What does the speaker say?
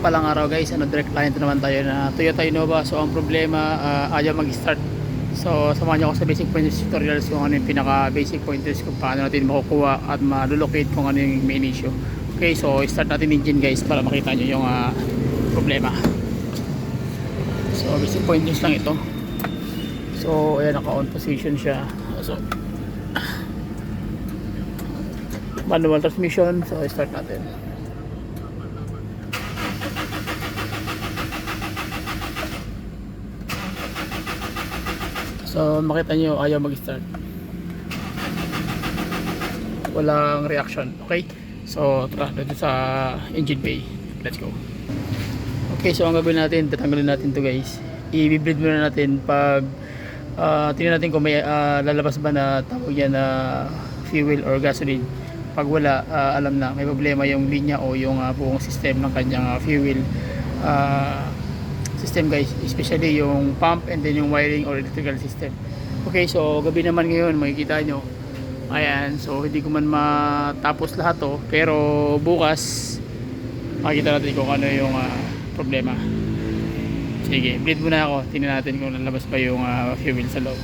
Palang araw guys, direct client naman tayo na Toyota Innova. So ang problema, ayaw mag-start. So samahan niyo ako sa basic pointers tutorials kung ano yung pinaka basic pointers kung paano natin makukuha at malulocate kung ano yung main issue. Okay, so start natin engine guys para makita niyo yung problema. So basic pointers lang ito. So ayan, naka on position siya. So manual transmission, so start natin. So makita nyo ayaw mag-start, walang reaction. Okay, so tara dito sa engine bay, let's go. Okay, so ang gagawin natin, tatanggalin natin to guys. I-bleed muna natin pag tingnan natin kung may lalabas ba na tawag yan na fuel or gasoline. Pag wala, alam na may problema yung linya o yung buong system ng kanyang fuel system guys, especially yung pump and then yung wiring or electrical system. Okay, so gabi naman ngayon, makikita nyo ayan, so hindi ko man matapos lahat to, pero bukas makikita natin kung ano yung problema. Sige, bleed muna ako, tingnan natin kung lalabas pa yung fuel sa loob.